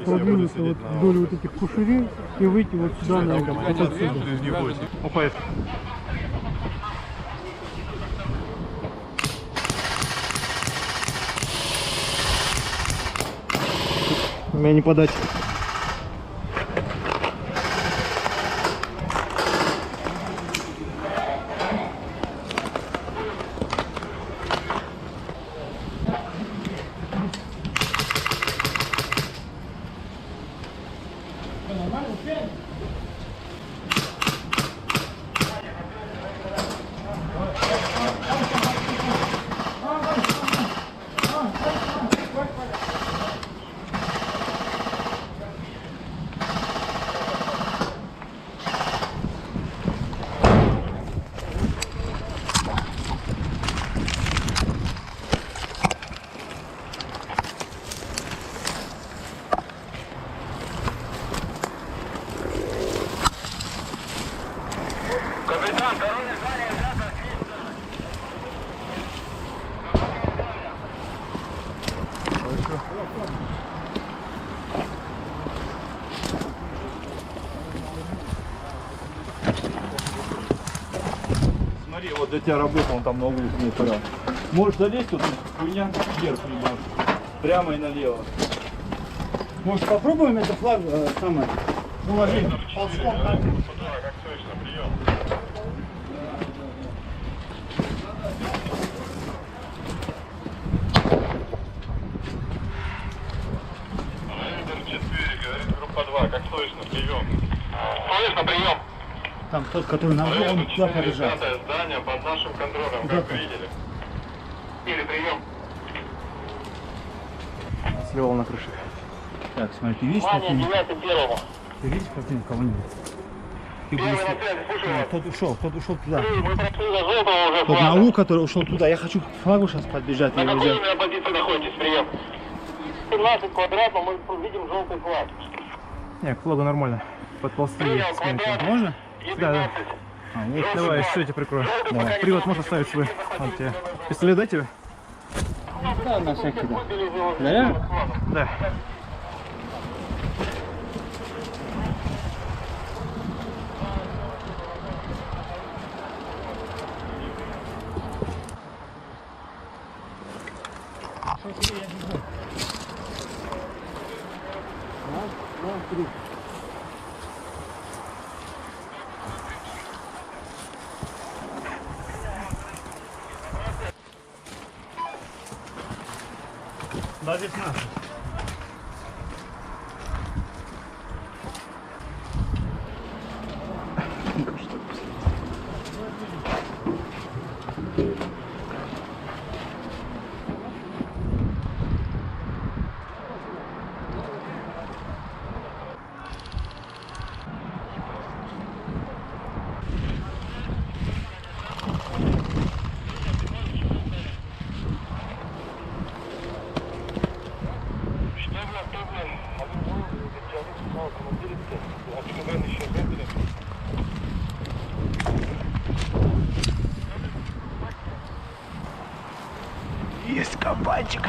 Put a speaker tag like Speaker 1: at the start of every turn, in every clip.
Speaker 1: продвинуться вот вдоль вот этих кушерей и выйти вот сюда на вот отсюда.
Speaker 2: Уходит. У меня не подать.
Speaker 3: Смотри, вот для тебя работа, он там на углу снайпера. Можешь залезть, тут хуйня вверх ебашь. Прямо и налево.
Speaker 1: Может попробуем это флаг самое? Уложить ползком так?
Speaker 4: Как точно, прием. Лидер 4, говорит группа 2, как слышно, прием. Слышно, прием.
Speaker 1: Там тот, который на углу, он туда побежал.
Speaker 4: Здание под нашим контролем, как вы видели. Или прием.
Speaker 2: Сливал на крыше.
Speaker 1: Так, смотри, ты видишь противника?
Speaker 4: Первому.
Speaker 1: Ты видишь противника кого-нибудь? Ты будешь... Тот ушел туда.
Speaker 4: Мы прошли до желтого уже
Speaker 1: Тот на
Speaker 4: флага.
Speaker 1: угол, который ушел туда. Я хочу к флагу сейчас подбежать.
Speaker 4: На
Speaker 1: и его
Speaker 4: какой
Speaker 1: взять.
Speaker 4: именно позиции находитесь, прием? 17 квадратов, мы видим желтый флаг.
Speaker 2: Не, к флагу нормально. Подползти
Speaker 4: Прием,
Speaker 2: с кем-то.
Speaker 4: квадрат.
Speaker 1: Можно?
Speaker 2: Да, да.
Speaker 4: 11.
Speaker 2: Давай, что я тебя прикрою? Привод можно ставить свой. Он тебе. Пистолет дай тебе?
Speaker 1: Да, на всякий, да. Да?
Speaker 2: Да.
Speaker 1: Да, здесь надо.
Speaker 2: Есть кабанчик.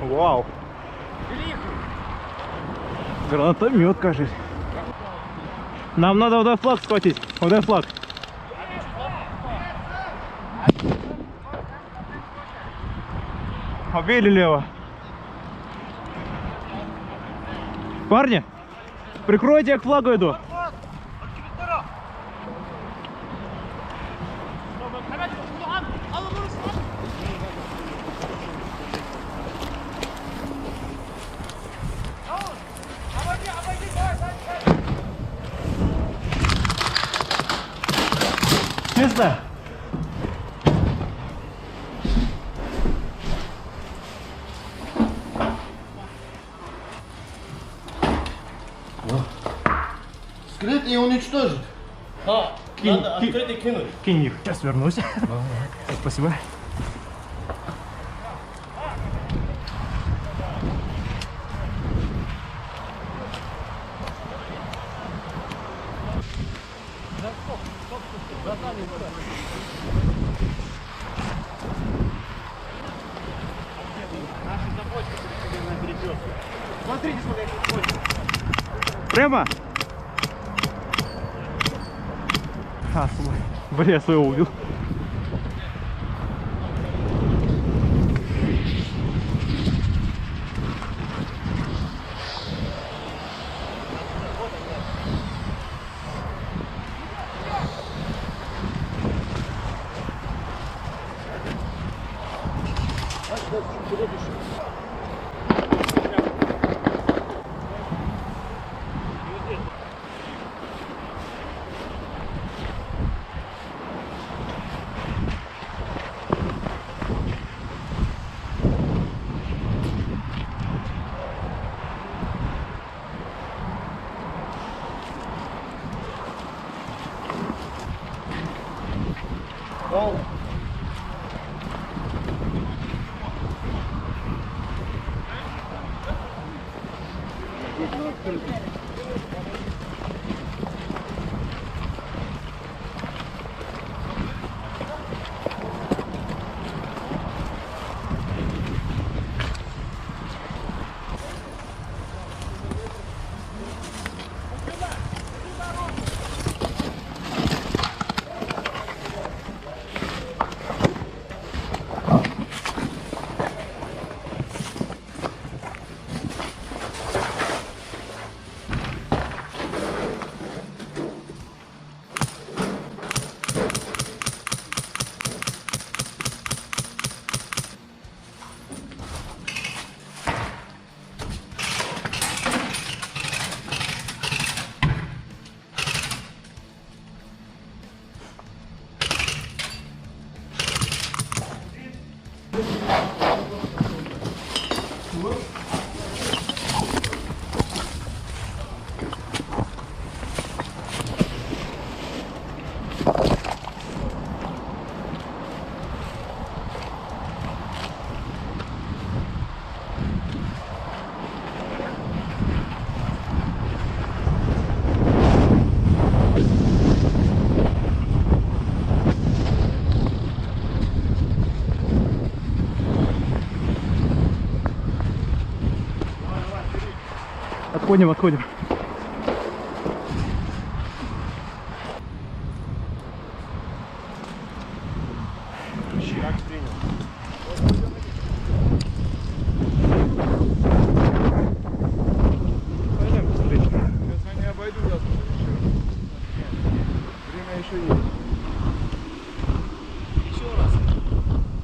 Speaker 2: Вау. Гранатомет, кажется. Нам надо вот этот флаг схватить. Вот этот флаг. Обвели лево. Парни, прикройте, я к флагу иду. Чисто?
Speaker 5: Скрыть и уничтожить.
Speaker 1: Надо открыть и кинуть.
Speaker 2: Кинь их. Сейчас вернусь. Спасибо.
Speaker 1: Смотрите, сколько их ходит.
Speaker 2: Прямо? А, бля, я своего убил. Отходим, отходим.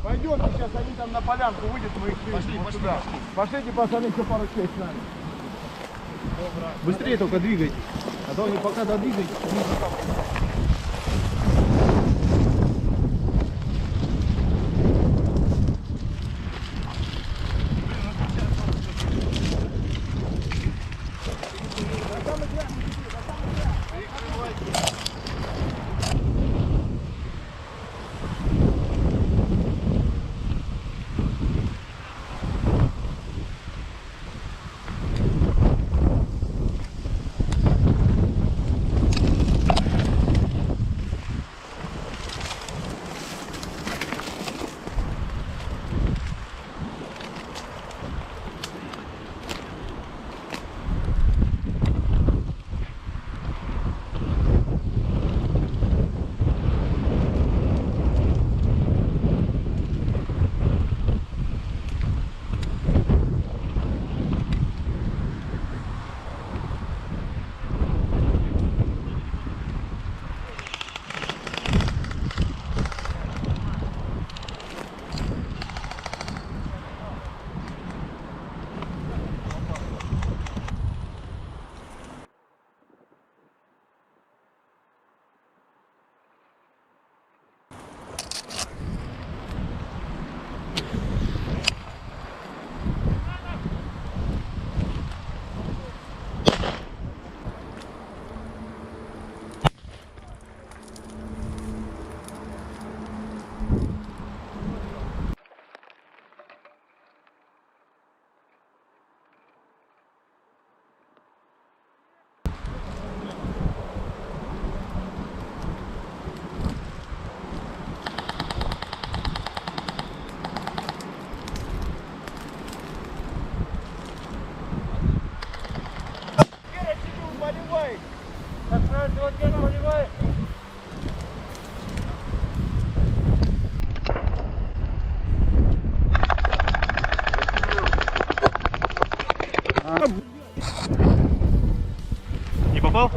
Speaker 1: Пойдем, сейчас они там на полянку выйдут, мы их пошли, вот сюда. Пошлите, пацаны, еще пару человек с нами. Быстрее только двигайтесь, а то они пока додвигайтесь. поливай.
Speaker 2: Не попал?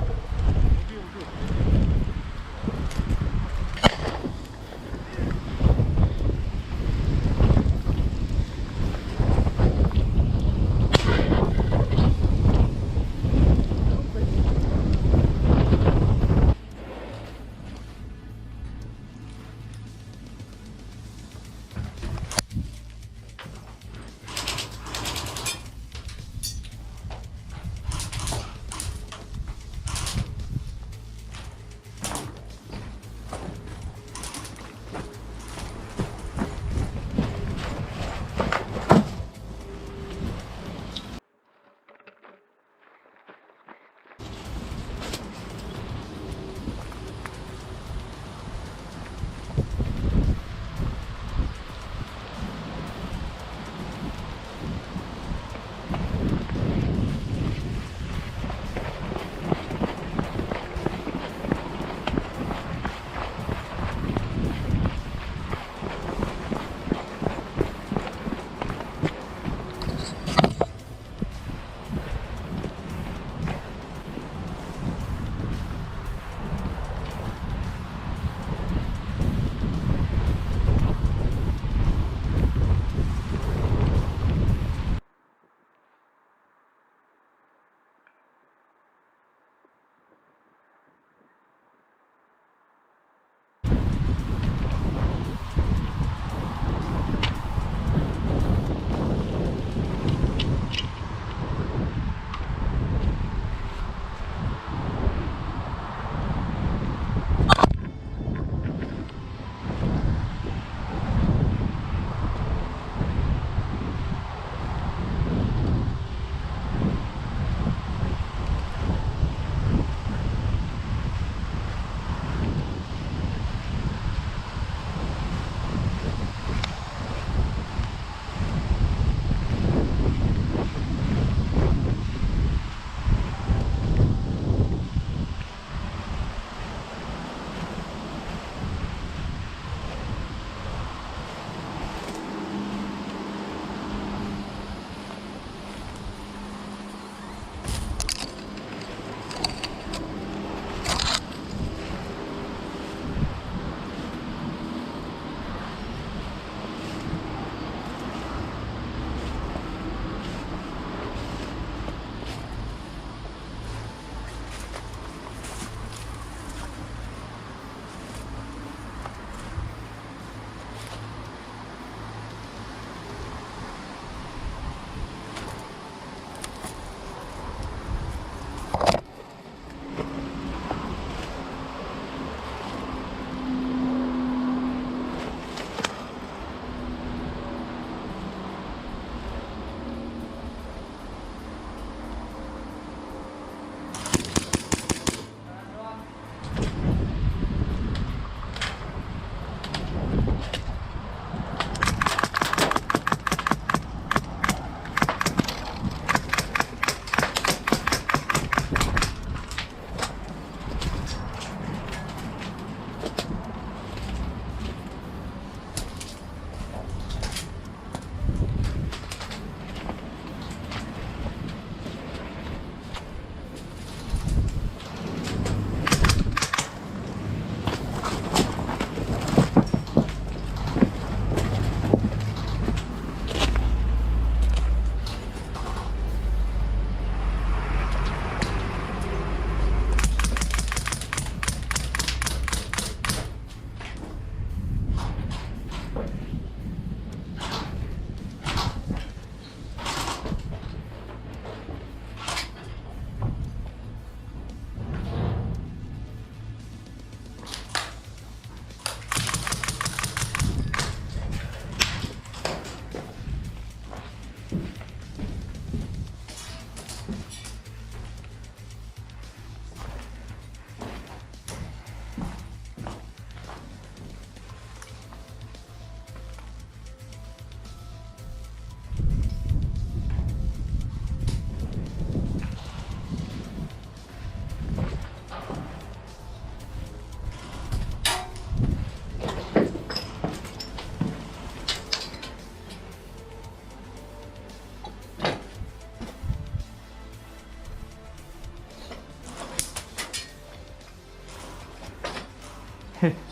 Speaker 2: Хе.